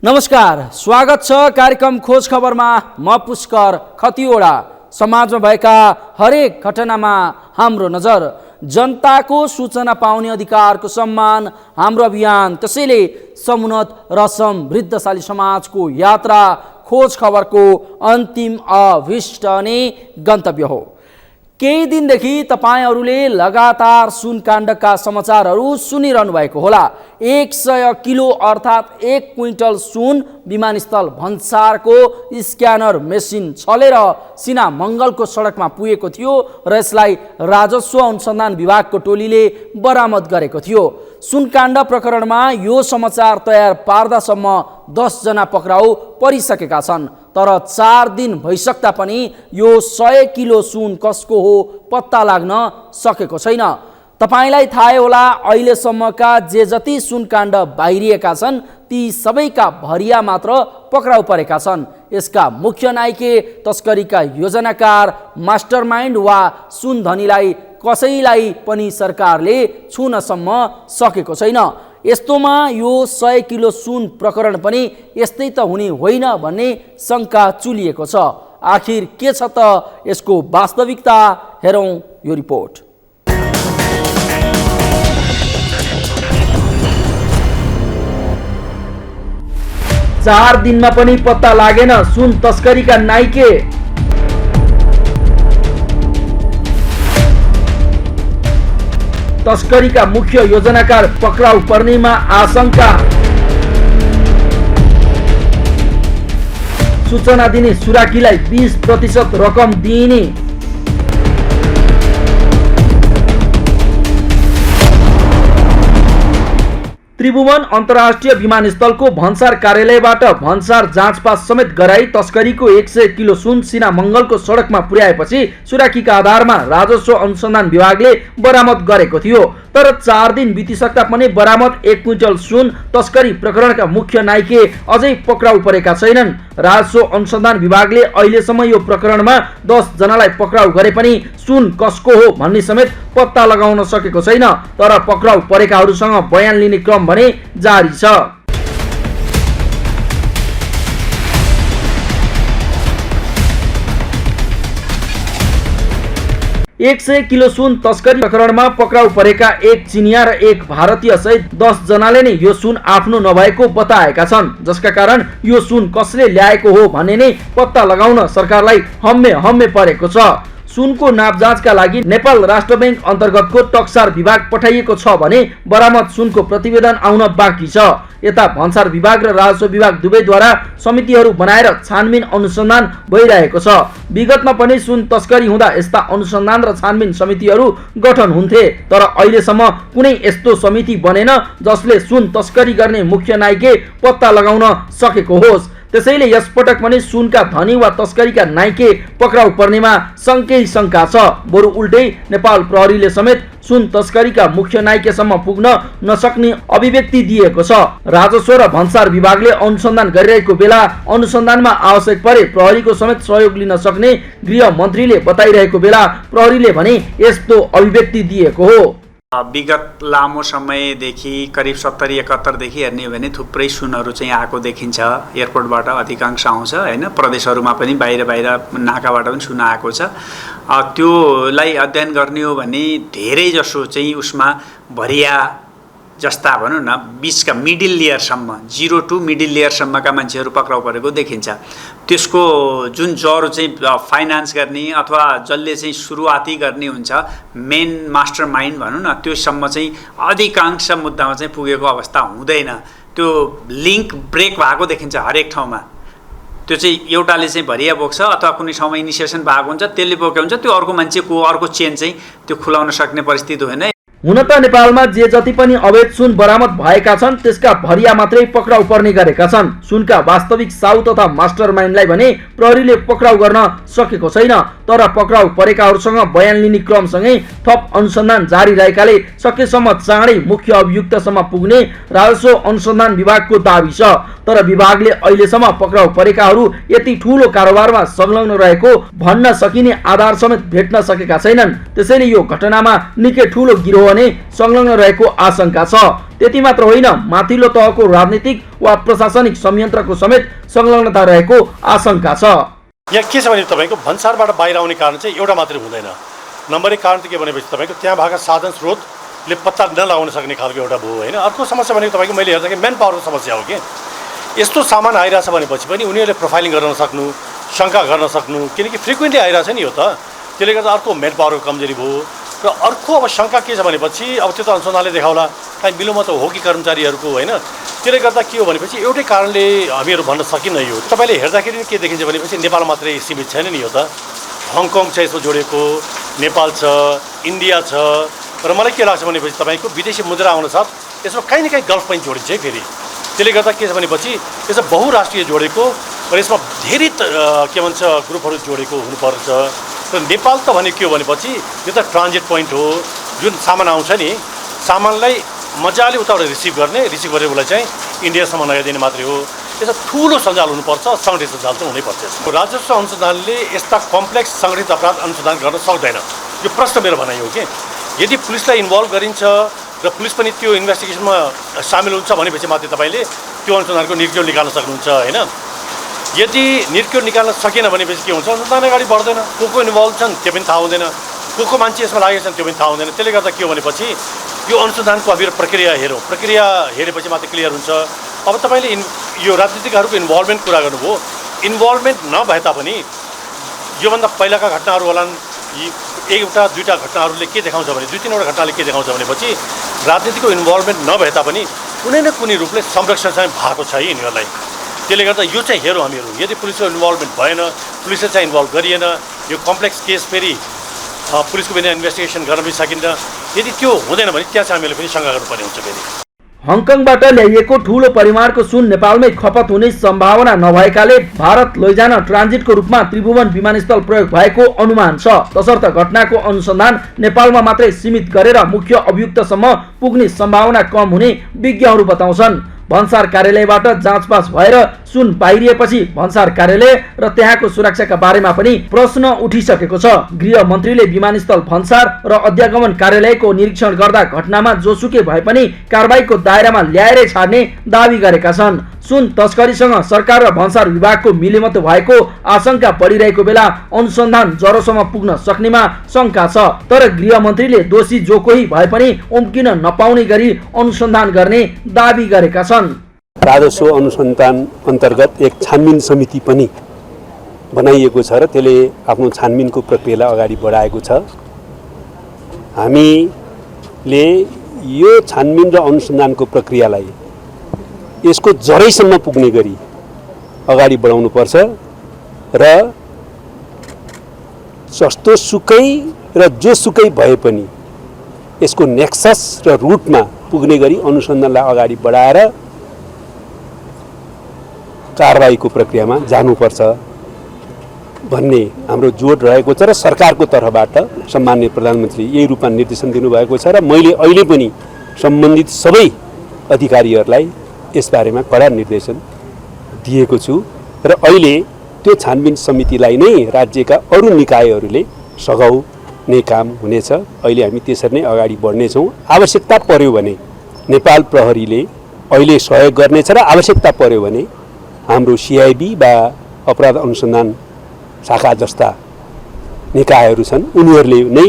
नमस्कार, स्वागत छ कार्यक्रम खोज खबरमा। म पुष्कर खतिवडा। समाजमा भएका हरेक घटनामा हाम्रो नजर। जनताको सूचना पाउने अधिकारको सम्मान हाम्रो अभियान। त्यसैले समुन्नत र समृद्धशाली समाजको यात्रा खोज खबरको अन्तिम अभिष्ट नै गन्तव्य हो। केही दिनदेखि तपाईहरूले लगातार सुनकाण्डका समाचारहरू सुनिरहनु भएको होला। 100 किलो अर्थात् 1 क्विन्टल सुन विमानस्थल भन्सारको स्क्यानर मेसिन चलेर सिना मङ्गलको सडकमा पुगेको थियो र यसलाई राजस्व अनुसन्धान विभागको टोलीले बरामद गरेको थियो। सुनकाण्ड प्रकरणमा यो समाचार तयार पार्दासम्म 10 जना पक्राउ परिसकेका छन्, तर 4 दिन भइसक्दा पनि यो 100 किलो सुन कसको हो पत्ता लाग्न सकेको छैन। तपाईलाई थाहै होला, अहिलेसम्मका जे जति सुनकाण्ड बाहिरिएका छन् ती सबैका भरिया मात्र पक्राउ परेका छन्। यसका मुख्य नायके, तस्करीका योजनाकार, मास्टरमाइन्ड वा सुनधनीलाई कसैलाई पनि सरकारले छुनसम्म सकेको छैन। यस्तोमा यो 100 किलो सुन प्रकरण पनि यस्तै त हुने होइन भन्ने शङ्का चुलिएको छ। आखिर के छ त यसको वास्तविकता? हेरौँ यो रिपोर्ट। चार दिनमा पनि पत्ता लागेन सुन तस्करीका नाइके। तस्करीका मुख्य योजनाकार पक्राउ पर्नेमा आशंका। सूचना दिने सुराकीलाई 20% रकम दिइने। त्रिभुवन अन्तर्राष्ट्रिय विमानस्थलको भन्सार कार्यालयबाट भन्सार जाँचपास समेत गराई तस्करीको 100 किलो सुन सिना मङ्गलको सडकमा पुर्याएपछि सुराकीका आधारमा राजस्व अनुसन्धान विभागले बरामद गरेको थियो। तर 4 दिन बितिसक्दा पनि बरामद 1 क्विन्टल सुन तस्करी प्रकरणका मुख्य नायके अझै पक्राउ परेका छैनन्। राजस्व अनुसन्धान विभागले अहिलेसम्म यो प्रकरणमा 10 जनालाई पक्राउ गरे पनि सुन कसको हो भन्ने समेत पत्ता लगाउन सकेको छैन। तर पक्राउ परेकाहरूसँग बयान लिने क्रम भने जारी छ। एक 100 किलो सुन तस्करी प्रकरणमा पक्राउ परेका एक चिनिया र एक भारतीय सहित 10 जनाले नै यो सुन आफ्नो नभएको बताएका छन्, जसका कारण यो सुन कसले ल्याएको हो भन्ने नै पत्ता लगाउन सरकारलाई हम्मे परेको छ। सुनको नाप जाँचका लागि नेपाल राष्ट्र बैंक अन्तर्गतको टक्सार विभाग पठाइएको छ भने बरामद सुनको प्रतिवेदन आउन बाँकी छ। यता भन्सार विभाग र राजस्व विभाग दुवैद्वारा समितिहरू बनाएर छानबिन अनुसन्धान भइरहेको छ। विगतमा पनि सुन तस्करी हुँदा यस्ता अनुसन्धान र छानबिन समितिहरू गठन हुन्थे, तर अहिलेसम्म कुनै यस्तो समिति बनेन जसले सुन तस्करी गर्ने मुख्य नायके पत्ता लगाउन सकेको होस्। त्यसैले यसपटक पनि सुनका धनी वा तस्करीका नायके पक्राउ पर्नेमा सङ्कै शङ्का छ। बरु उल्टै नेपाल प्रहरीले समेत सुन तस्करीका मुख्य नायकेसम्म पुग्न नसक्ने अभिव्यक्ति दिएको छ। राजस्व र भन्सार विभागले अनुसन्धान गरिरहेको बेला अनुसन्धानमा आवश्यक परे प्रहरीको समेत सहयोग लिन सक्ने गृह मन्त्रीले बताइरहेको बेला प्रहरीले भने यस्तो अभिव्यक्ति दिएको हो। विगत लामो समयदेखि करिब 70-71 देखि हेर्ने हो भने थुप्रै सुनहरू चाहिँ आएको देखिन्छ। एयरपोर्टबाट अधिकांश आउँछ हैन, प्रदेशहरूमा पनि बाहिर नाकाबाट पनि सुन आएको छ। त्योलाई अध्ययन गर्ने हो भने धेरै जसो चाहिँ उसमा भरिया जस्ता भनौँ न बीचका मिडल लेयरसम्म 0 to मिडल लेयरसम्मका मान्छेहरू पक्राउ परेको देखिन्छ। त्यसको जुन जरो चाहिँ फाइनान्स गर्ने अथवा जसले चाहिँ सुरुवाती गर्ने हुन्छ, मेन मास्टर माइन्ड भनौँ न, त्योसम्म चाहिँ अधिकांश मुद्दामा चाहिँ पुगेको अवस्था हुँदैन। त्यो लिङ्क ब्रेक भएको देखिन्छ हरेक ठाउँमा। त्यो चाहिँ एउटाले चाहिँ भरिया बोक्छ अथवा कुनै ठाउँमा इनिसिएसन भएको हुन्छ, त्यसले बोकेको हुन्छ, त्यो अर्को मान्छेको अर्को चेन चाहिँ त्यो खुलाउन सक्ने परिस्थिति होइन। हुन त नेपालमा जे जति पनि अवैध सुन बरामद भएका छन् त्यसका भरिया मात्रै पक्राउ पर्ने गरेका छन्। सुनका वास्तविक साउ तथा मास्टरमाइन्डलाई भने प्रहरीले पक्राउ गर्न सकेको छैन। तर पक्राउ परेकाहरूसँग बयान लिने क्रमसँगै थप अनुसन्धान जारी रहेकाले सकेसम्म चाँडै मुख्य अभियुक्तसम्म पुग्ने राजस्व अनुसन्धान विभागको दाबी छ। तर विभागले अहिलेसम्म पक्राउ परेकाहरू यति ठूलो कारोबारमा संलग्न रहेको भन्न सकिने आधार समेत भेट्न सकेका छैनन्। त्यसैले यो घटनामा निकै ठूलो गिरोह भने संलग्न रहेको आशंका छ। त्यति मात्र होइन, माथिल्लो तहको राजनीतिक वा प्रशासनिक संयन्त्रको समेत संलग्नता रहेको आशंका छ। यहाँ के छ भने तपाईँको भन्सारबाट बाहिर आउने कारण चाहिँ एउटा मात्रै हुँदैन। नम्बर 1 कारण त के भनेपछि तपाईँको त्यहाँ भएका साधन स्रोतले पत्ता नलाउन सक्ने खालको एउटा भयो होइन। अर्को समस्या भनेको तपाईँको मैले हेर्दाखेरि म्यान पावरको समस्या हो कि यस्तो सामान आइरहेछ भनेपछि पनि उनीहरूले प्रोफाइलिङ गर्न सक्नु, शङ्का गर्न सक्नु, किनकि फ्रिक्वेन्टली आइरहेछ नि यो त, त्यसले गर्दा अर्को म्यान पावरको कमजोरी भयो। र अर्को अब शङ्का के छ भनेपछि अब त्यो त अनुसन्धानले देखाउला काहीँ बिलोमा त हो कि कर्मचारीहरूको होइन। त्यसले गर्दा के हो भनेपछि एउटै कारणले हामीहरू भन्न सकिन्न। यो तपाईँले हेर्दाखेरि के देखिन्छ भनेपछि नेपाल मात्रै सीमित छैन नि यो त, हङकङ छ यसमा जोडेको, नेपाल छ, इन्डिया छ। र मलाई के लाग्छ भनेपछि तपाईँको विदेशी मुद्रा आउनसाथ यसमा काहीँ न काहीँ गल्फ पनि जोडिन्छ है फेरि। त्यसले गर्दा के छ भनेपछि यसमा बहुराष्ट्रिय जोडेको र यसमा धेरै के भन्छ ग्रुपहरू जोडेको हुनुपर्छ। र नेपाल त भने के हो भनेपछि यो त ट्रान्जिट पोइन्ट हो, जुन सामान आउँछ नि सामानलाई मजाले उताबाट रिसिभ गरेर उसलाई चाहिँ इन्डियासम्म नगइदिने मात्रै हो। यसमा ठुलो सञ्जाल हुनुपर्छ, सङ्गठित सञ्जाल चाहिँ हुनैपर्छ। राजस्व अनुसन्धानले यस्ता कम्प्लेक्स सङ्गठित अपराध अनुसन्धान गर्न सक्दैन, यो प्रश्न मेरो भनाइ हो कि यदि पुलिसलाई इन्भल्भ गरिन्छ र पुलिस पनि त्यो इन्भेस्टिगेसनमा सामेल हुन्छ भनेपछि मात्रै तपाईँले त्यो अनुसन्धानको निक्यो निकाल्न सक्नुहुन्छ होइन। यदि निक्यो निकाल्न सकेन भनेपछि के हुन्छ, अनुसन्धान अगाडि बढ्दैन। को इन्भल्भ छन् त्यो पनि थाहा हुँदैन, को मान्छे यसमा लागेका छन् त्यो पनि थाहा हुँदैन। त्यसले गर्दा के हो भनेपछि यो अनुसन्धानको हामीहरू प्रक्रिया हेरौँ, प्रक्रिया हेरेपछि मात्रै क्लियर हुन्छ। अब तपाईँले यो राजनीतिकहरूको इन्भल्भमेन्ट कुरा गर्नुभयो, इन्भल्भमेन्ट नभए तापनि योभन्दा पहिलाका घटनाहरू होलान्, एउटा दुईवटा घटनाहरूले के देखाउँछ भने 2-3वटा घटनाले के देखाउँछ भनेपछि राजनीतिको इन्भल्भमेन्ट नभए तापनि कुनै न कुनै रूपले संरक्षण चाहिँ भएको छ है यिनीहरूलाई। त्यसले गर्दा यो चाहिँ हेरौँ हामीहरू, यदि पुलिसको इन्भल्भमेन्ट भएन, पुलिसले चाहिँ इन्भल्भ गरिएन, यो कम्प्लेक्स केस फेरि पुलिसको बिना इन्भेस्टिगेसन गर्न पनि सकिन्न, यदि त्यो हुँदैन भने त्यहाँ चाहिँ हामीले पनि शङ्का गर्नुपर्ने हुन्छ फेरि। हङकङबाट ल्याइएको ठूलो परिमाणको सुन नेपालमै खपत हुने सम्भावना नभएकाले भारत लैजान ट्रान्जिटको रूपमा त्रिभुवन विमानस्थल प्रयोग भएको अनुमान छ। तसर्थ घटनाको अनुसन्धान नेपालमा मात्रै सीमित गरेर मुख्य अभियुक्तसम्म पुग्ने सम्भावना कम हुने विज्ञहरू बताउँछन्। भन्सार कार्यालयबाट जाँचपास भएर सुन बाहिरिएपछि भन्सार कार्यालय र त्यहाँको सुरक्षाका बारेमा पनि प्रश्न उठिसकेको छ। गृह मन्त्रीले विमानस्थल भन्सार र अध्यागमन कार्यालयको निरीक्षण गर्दा घटनामा जोसुकै भए पनि कारबाहीको दायरामा ल्याएरै छाड्ने दावी गरेका छन्। सुन तस्करीसँग सरकार र भन्सार विभागको मिलेमतो भएको आशंका बढिरहेको बेला अनुसन्धान जरोसम्म पुग्न सक्नेमा शङ्का छ। तर गृह मन्त्रीले दोषी जो कोही भए पनि उम्किन नपाउने गरी अनुसन्धान गर्ने दावी गरेका छन्। राजस्व अनुसन्धान अन्तर्गत एक छानबिन समिति पनि बनाइएको छ र त्यसले आफ्नो छानबिनको प्रक्रियालाई अगाडि बढाएको छ। हामीले यो छानबिन र अनुसन्धानको प्रक्रियालाई यसको जरैसम्म पुग्ने गरी अगाडि बढाउनुपर्छ र जस्तो सुकै र जोसुकै भए पनि यसको नेक्सस र रुटमा पुग्ने गरी अनुसन्धानलाई अगाडि बढाएर कारबाहीको प्रक्रियामा जानुपर्छ भन्ने हाम्रो जोड रहेको छ र सरकारको तर्फबाट सम्माननीय प्रधानमन्त्री यही रूपमा निर्देशन दिनुभएको छ र मैले अहिले पनि सम्बन्धित सबै अधिकारीहरूलाई यसबारेमा कडा निर्देशन दिएको छु र अहिले त्यो छानबिन समितिलाई नै राज्यका अरू निकायहरूले सघाउने काम हुनेछ। अहिले हामी त्यसरी नै अगाडि बढ्नेछौँ। आवश्यकता पर्यो भने नेपाल प्रहरीले अहिले सहयोग गर्नेछ र आवश्यकता पर्यो भने हाम्रो सिआइबी वा अपराध अनुसन्धान शाखा जस्ता निकायहरू छन्, उनीहरूले नै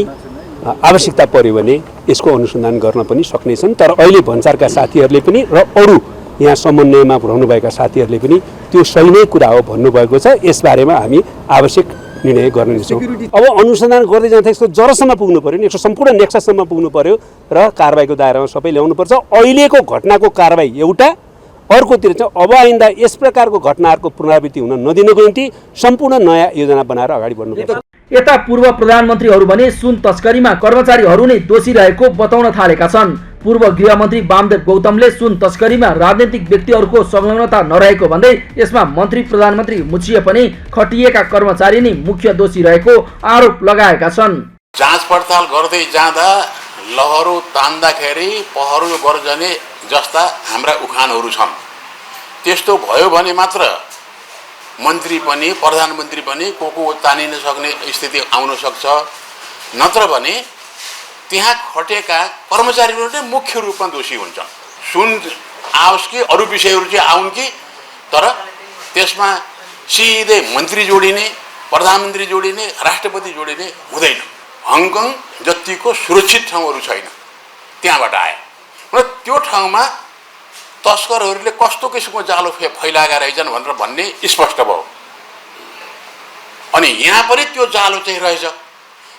आवश्यकता पर्यो भने यसको अनुसन्धान गर्न पनि सक्नेछन्। तर अहिले भन्सारका साथीहरूले पनि र अरू यहाँ समन्वयमा रहनुभएका साथीहरूले पनि त्यो सही नै कुरा हो भन्नुभएको छ। यसबारेमा हामी आवश्यक निर्णय गर्नेछौँ। अब अनुसन्धान गर्दै जाँदा यसको जरसम्म पुग्नु पर्यो नि, यसको सम्पूर्ण नेक्ससम्म पुग्नु पर्यो र कारबाहीको दायरामा सबै ल्याउनुपर्छ। अहिलेको घटनाको कारबाही एउटा, अर्कोतिर चाहिँ अब आइन्दा यस प्रकारको घटनाहरूको पुनरावृत्ति हुन नदिनको निम्ति सम्पूर्ण नयाँ योजना बनाएर अगाडि बढ्नुपर्छ। यता पूर्व प्रधानमन्त्रीहरू भने सुन तस्करीमा कर्मचारीहरू नै दोषी रहेको बताउन थालेका छन्। पूर्व गृहमन्त्री वामदेव गौतमले सुन तस्करीमा राजनीतिक व्यक्तिहरूको संलग्नता नरहेको भन्दै यसमा मन्त्री प्रधानमन्त्री मुछिए पनि खटिएका कर्मचारी नै मुख्य दोषी रहेको आरोप लगाएका छन्। जाँच पडताल गर्दै जाँदा लहरो तान्दाखेरि पहरो गर्जने जस्ता हाम्रा उखानहरू छन्। त्यस्तो भयो भने मात्र मन्त्री पनि प्रधानमन्त्री पनि को तानिन सक्ने स्थिति आउन सक्छ। नत्र भने त्यहाँ खटेका कर्मचारीहरू नै मुख्य रूपमा दोषी हुन्छन्। सुन आओस् कि अरू विषयहरू चाहिँ आउन् कि, तर त्यसमा सिधै मन्त्री जोडिने, प्रधानमन्त्री जोडिने, राष्ट्रपति जोडिने हुँदैन। हङकङ जतिको सुरक्षित ठाउँहरू छैन, त्यहाँबाट आयो र त्यो ठाउँमा तस्करहरूले कस्तो किसिमको जालो फैलाएका रहेछन् भनेर भन्ने स्पष्ट भयो। अनि यहाँ पनि त्यो जालो चाहिँ रहेछ।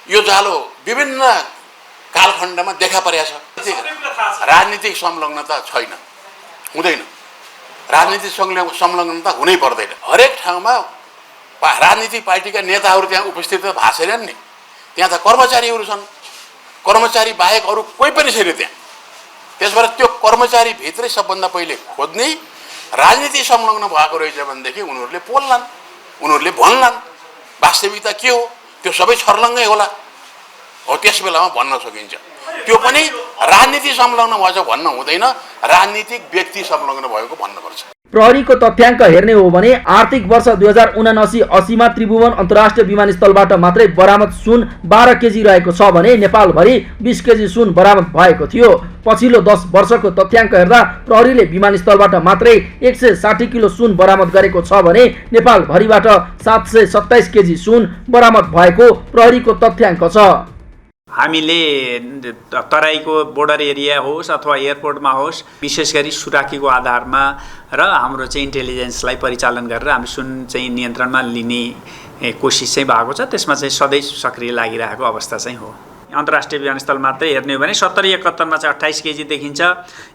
यो जालो विभिन्न कालखण्डमा देखा परेको छ। राजनीतिक संलग्नता छैन, हुँदैन। राजनीतिक संलग्नता हुनै पर्दैन। हरेक ठाउँमा राजनीतिक पार्टीका नेताहरू त्यहाँ उपस्थित भएको छैनन् नि, त्यहाँ त कर्मचारीहरू छन्। कर्मचारी बाहेक अरू कोही पनि छैन त्यहाँ। त्यसबाट त्यो कर्मचारी भित्रै सबभन्दा पहिले खोज्ने, राजनीति संलग्न भएको रहेछ भनेदेखि उनीहरूले बोल्लान्, उनीहरूले भन्लान् वास्तविकता के हो, त्यो सबै छर्लङ्गै होला। हो त्यस बेलामा भन्न सकिन्छ। त्यो पनि राजनीति संलग्न भएछ भन्न हुँदैन, राजनीतिक व्यक्ति संलग्न भएको भन्नुपर्छ। प्रहरीको तथ्याङ्क हेर्ने हो भने आर्थिक वर्ष 2079-80 मा त्रिभुवन अन्तर्राष्ट्रिय विमानस्थलबाट मात्रै बरामद सुन 12 केजी रहेको छ भने नेपालभरि 20 केजी सुन बरामद भएको थियो। पछिल्लो 10 वर्षको तथ्याङ्क हेर्दा प्रहरीले विमानस्थलबाट मात्रै 160 किलो सुन बरामद गरेको छ भने नेपालभरिबाट 727 केजी सुन बरामद भएको प्रहरीको तथ्याङ्क छ। हामीले तराईको बोर्डर एरिया होस् अथवा एयरपोर्टमा होस्, विशेष गरी सुराकीको आधारमा र हाम्रो चाहिँ इन्टेलिजेन्सलाई परिचालन गरेर हामी सुन चाहिँ नियन्त्रणमा लिने कोसिस चाहिँ भएको छ। त्यसमा चाहिँ सधैँ सक्रिय लागिरहेको अवस्था चाहिँ हो। अन्तर्राष्ट्रिय विमानस्थल मात्रै हेर्ने हो भने 70-71 मा चाहिँ 28 केजी देखिन्छ,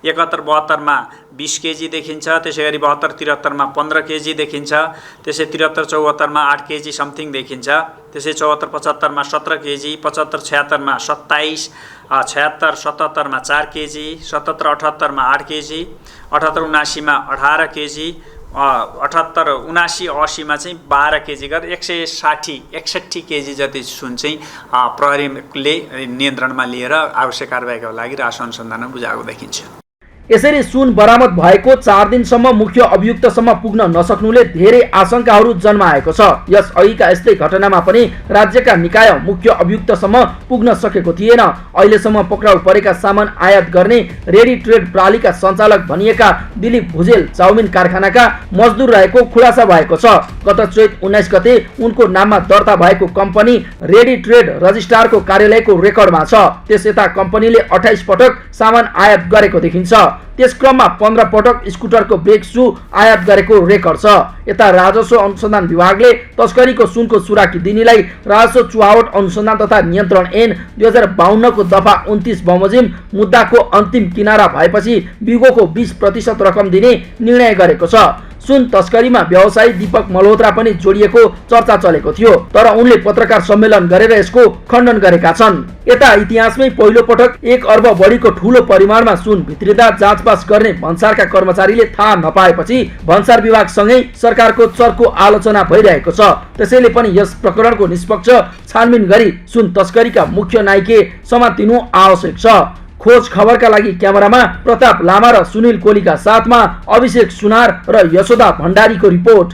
71-72 मा 20 केजी देखिन्छ, त्यसै गरी 72-73 मा 15 केजी देखिन्छ, त्यसै 73-74 मा 8 केजी समथिङ देखिन्छ, त्यसै 74-75 मा 17 केजी, 75-76 मा 27, 76-77 मा 4 केजी, 77-78 मा 8 केजी, 78-79 मा 18 केजी, 78-79-80 मा चाहिँ 12 केजी गरेर 160-61 केजी जति सुन चाहिँ प्रहरीले नियन्त्रणमा लिएर आवश्यक कारबाहीका लागि राष्ट्र अनुसन्धानमा बुझाएको देखिन्छ। यसरी सुन बरामद भएको 4 दिनसम्म मुख्य अभियुक्तसम्म पुग्न नसक्नुले धेरै आशंकाहरू जन्माएको छ। यस अघिका यस्तै घटनामा पनि राज्यका निकाय मुख्य अभियुक्तसम्म पुग्न सकेको थिएन। अहिलेसम्म पक्राउ परेका सामान आयात गर्ने रेडी ट्रेड प्रणालीका सञ्चालक भनिएका दिलीप भुजेल चाउमिन कारखानाका मजदुर रहेको खुलासा भएको छ। गत चैत 19 गते उनको नाममा दर्ता भएको कम्पनी रेडी ट्रेड रजिस्ट्रारको कार्यालयको रेकर्डमा छ। त्यस यता कम्पनीले 28 पटक सामान आयात गरेको देखिन्छ। त्यस क्रममा 15 पटक स्कुटरको ब्रेक सु आयात गरेको रेकर्ड छ। यता राजस्व अनुसन्धान विभागले तस्करीको सुनको सुराकी दिनेलाई राजस्व चुहावट अनुसन्धान तथा नियन्त्रण ऐन 2052 को दफा 29 बमोजिम मुद्दाको अन्तिम किनारा भएपछि बिगोको 20% रकम दिने निर्णय गरेको छ। सुन तस्करीमा व्यवसायी दीपक मल्होत्रा पनि जोडिएको चर्चा चलेको थियो, तर उनले पत्रकार सम्मेलन गरेर यसको खण्डन गरेका छन्। यता इतिहासमै पहिलो पटक 1 अर्ब बढीको ठूलो परिमाणमा सुन भित्रिँदा जाँचपास गर्ने भन्सारका कर्मचारीले थाहा नपाएपछि भन्सार विभागसँगै सरकारको चर्को आलोचना भइरहेको छ। त्यसैले पनि यस प्रकरणको निष्पक्ष छानबिन गरी सुन तस्करीका मुख्य नायिके समातिनु आवश्यक छ। खोज खबरका लागि क्यामेरामा प्रताप लामा र सुनिल कोलीका साथमा अभिषेक सुनार र यशोदा भण्डारीको रिपोर्ट।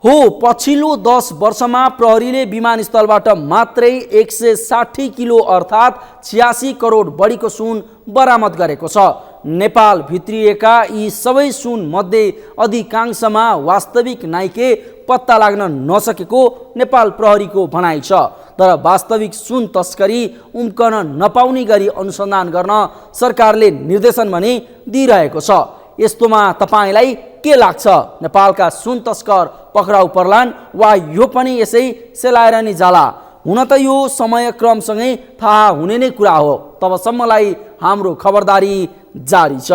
हो पछिल्लो 10 वर्षमा प्रहरीले विमानस्थलबाट मात्रै 160 किलो अर्थात् 86 करोड बढीको सुन बरामद गरेको छ। नेपाल भित्रिएका यी सबै सुन मध्ये अधिकांशमा वास्तविक नाइके पत्ता लाग्न नसकेको नेपाल प्रहरीको भनाइ छ। तर वास्तविक सुन तस्करी उम्कन नपाउने गरी अनुसन्धान गर्न सरकारले निर्देशन भने दिइरहेको छ। यस्तोमा तपाईलाई के लाग्छ? नेपालका सुन तस्कर पक्राउ पर्लान् वा यो पनि यसै सेलाएर नि जाला? हुन त यो समयक्रमसँगै थाहा हुने नै कुरा हो। तबसम्मलाई हाम्रो खबरदारी जारी छ।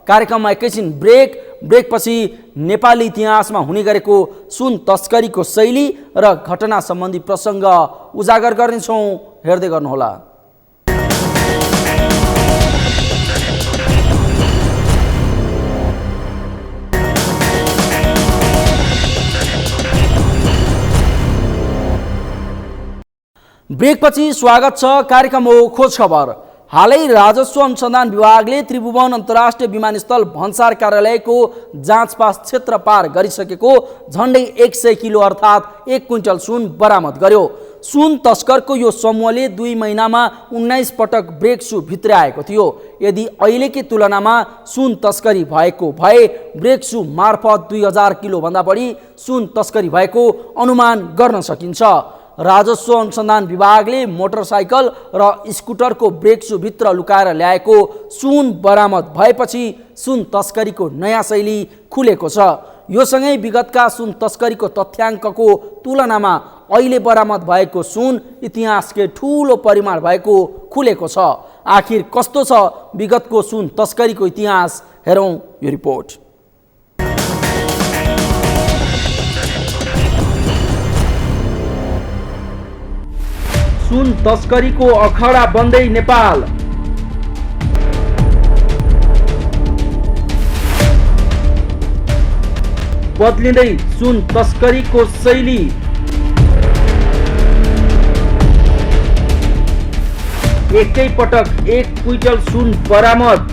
कार्यक्रममा एकैछिन ब्रेकपछि नेपाली इतिहासमा हुने गरेको सुन तस्करीको शैली र घटना सम्बन्धी प्रसङ्ग उजागर गर्नेछौँ। हेर्दै गर्नुहोला। ब्रेकपछि स्वागत छ। कार्यक्रम हो खोज खबर। हालै राजस्व अनुसन्धान विभागले त्रिभुवन अन्तर्राष्ट्रिय विमानस्थल भन्सार कार्यालयको जाँचपास क्षेत्र पार गरिसकेको झन्डै 100 किलो अर्थात् 1 क्विन्टल सुन बरामद गर्यो। सुन तस्करको यो समूहले 2 महिनामा 19 पटक ब्रेक सु भित्र्याएको थियो। यदि अहिलेकै तुलनामा सुन तस्करी भएको भए ब्रेक सु मार्फत 2000 किलोभन्दा बढी सुन तस्करी भएको अनुमान गर्न सकिन्छ। राजस्व अनुसन्धान विभागले मोटरसाइकल र स्कुटरको ब्रेक सु भित्र लुकाएर ल्याएको सुन बरामद भएपछि सुन तस्करीको नयाँ शैली खुलेको छ। यो सँगै विगतका सुन तस्करीको तथ्याङ्कको तुलनामा अहिले बरामद भएको सुन इतिहासकै ठूलो परिमाण भएको खुलेको छ। आखिर कस्तो छ विगतको सुन तस्करीको इतिहास, हेरौँ यो रिपोर्ट। सुन तस्करीको अखडा बन्दै नेपाल। बदलिँदै सुन तस्करीको शैली। एकै पटक 1 क्विन्टल सुन बरामद।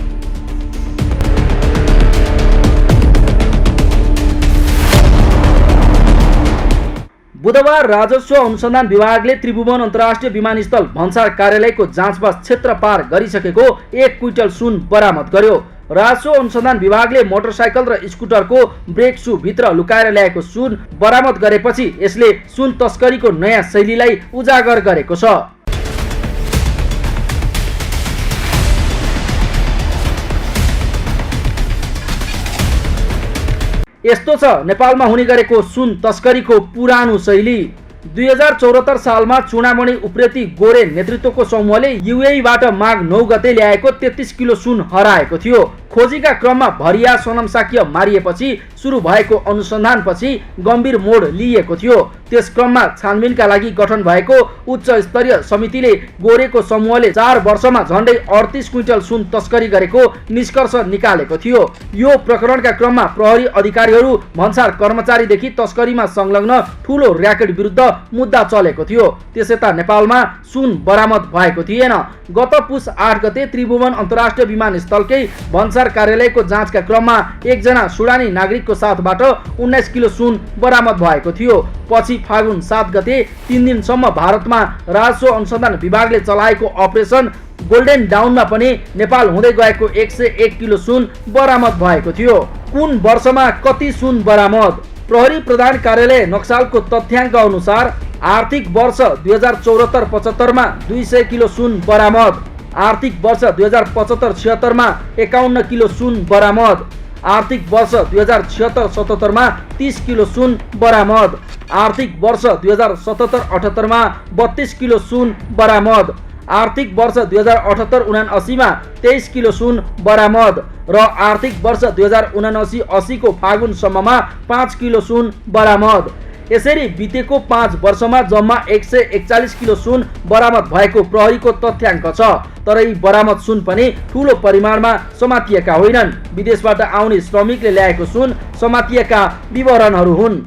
बुधबार राजस्व अनुसन्धान विभागले त्रिभुवन अन्तर्राष्ट्रिय विमानस्थल भन्सार कार्यालयको जाँचपास क्षेत्र पार गरिसकेको 1 क्विन्टल सुन बरामद गर्यो। राजस्व अनुसन्धान विभागले मोटरसाइकल र स्कुटरको ब्रेक सु भित्र लुकाएर ल्याएको सुन बरामद गरेपछि यसले सुन तस्करीको नयाँ शैलीलाई उजागर गरेको छ। यस्तो छ नेपालमा हुने गरेको सुन तस्करीको पुरानो शैली। 2074 सालमा चुनामणि उप्रेती गोरे नेतृत्वको समूहले युएईबाट माघ 9 गते ल्याएको 33 किलो सुन हराएको थियो। खोजीका क्रममा भरिया सोनम साक्य मारिएपछि सुरु भएको अनुसन्धानपछि गम्भीर मोड लिएको थियो। त्यस क्रममा छानबिनका लागि गठन भएको उच्च स्तरीय समितिले गोरेको समूहले 4 वर्षमा झन्डै 38 क्विन्टल सुन तस्करी गरेको निष्कर्ष निकालेको थियो। यो प्रकरणका क्रममा प्रहरी अधिकारीहरू भन्सार कर्मचारीदेखि तस्करीमा संलग्न ठूलो र्याकेट विरुद्ध मुद्दा चलेको थियो। त्यसैता नेपालमा सुन बरामद भएको थिएन। गत पुस 8 गते त्रिभुवन अन्तर्राष्ट्रिय विमानस्थलकै भन्सार कार्यालयको जाँचका क्रममा एकजना सुडानी नागरिकको साथबाट 19 किलो सुन बरामद भएको थियो। पछि फागुन 7 गते 3 दिनसम्म भारतमा राजस्व अनुसन्धान विभागले चलाएको अपरेसन गोल्डेन डाउनमा पनि नेपाल हुँदै गएको 101 किलो सुन बरामद भएको थियो। कुन वर्षमा कति सुन बरामद? प्रहरी प्रधान कार्यालय नक्सालको तथ्याङ्क अनुसार आर्थिक वर्ष 2074-75 मा 200 किलो सुन बरामद। आर्थिक वर्ष 2075-76 मा 51 किलो सुन बरामद। आर्थिक वर्ष 2076-77 मा 30 किलो सुन बरामद। आर्थिक वर्ष 2077-78 मा 32 किलो सुन बरामद। आर्थिक वर्ष 2078-79 मा 23 किलो सुन बरामद र आर्थिक वर्ष 2079-80 को फागुनसम्ममा 5 किलो सुन बरामद। यसरी बितेको 5 वर्षमा जम्मा 141 किलो सुन बरामद भएको प्रहरीको तथ्याङ्क छ। तर यी बरामद सुन पनि ठूलो परिमाणमा समातिएका होइनन्। विदेशबाट आउने श्रमिकले ल्याएको सुन समातिएका विवरणहरू हुन्।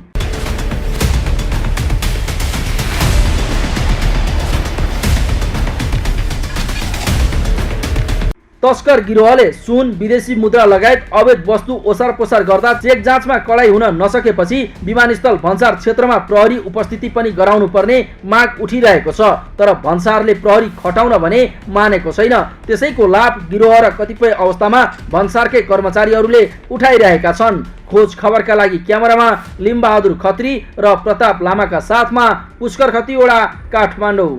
तस्कर गिरोहले सुन, विदेशी मुद्रा लगायत अवैध वस्तु ओसार पोसार गर्दा चेक जाँचमा कडाई हुन नसकेपछि विमानस्थल भन्सार क्षेत्रमा प्रहरी उपस्थिति पनि गराउनु पर्ने माग उठिरहेको छ। तर भन्सारले प्रहरी खटाउन भने मानेको छैन। त्यसैको लाभ गिरोह र कतिपय अवस्थामा भन्सारकै कर्मचारीहरूले उठाइरहेका छन्। खोज खबरका लागि क्यामेरामा लिम्बहादुर खत्री र प्रताप लामाका साथमा पुष्कर खतिवडा, काठमाडौँ।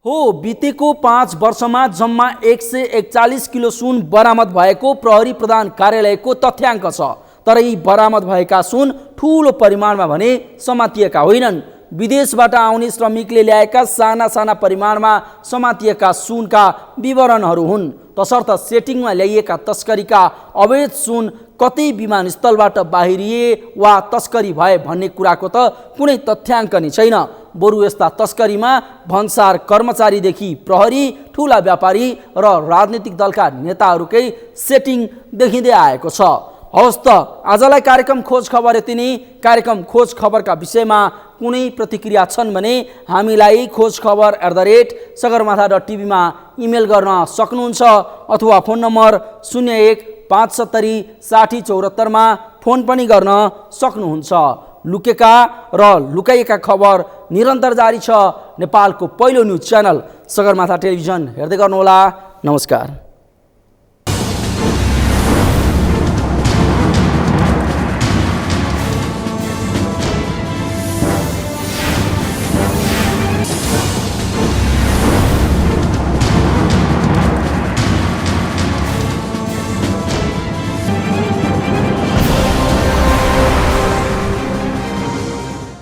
हो बितेको 5 वर्षमा जम्मा 141 किलो सुन बरामद भएको प्रहरी प्रधान कार्यालयको तथ्याङ्क छ। तर यी बरामद भएका सुन ठूलो परिमाणमा भने समातिएका होइनन्। विदेशबाट आउने श्रमिकले ल्याएका साना साना परिमाणमा समातिएका सुनका विवरणहरू हुन्। तसर्थ सेटिङमा ल्याइएका तस्करीका अवैध सुन कतै विमानस्थलबाट बाहिरिए वा तस्करी भए भन्ने कुराको त कुनै तथ्याङ्क नै छैन। बरु यस्ता तस्करीमा भन्सार कर्मचारीदेखि प्रहरी, ठूला व्यापारी र राजनीतिक दलका नेताहरूकै सेटिङ देखिँदै आएको छ। हवस् त आजलाई कार्यक्रम खोज खबर यति नै। कार्यक्रम खोज खबरका विषयमा कुनै प्रतिक्रिया छन् भने हामीलाई khojkhabar@sagarmatha.tv मा इमेल गर्न सक्नुहुन्छ अथवा फोन नम्बर 0157076074 मा फोन पनि गर्न सक्नुहुन्छ। लुकेका र लुकाइएका खबर निरन्तर जारी छ। नेपालको पहिलो न्युज च्यानल सगरमाथा टेलिभिजन हेर्दै गर्नुहोला। नमस्कार।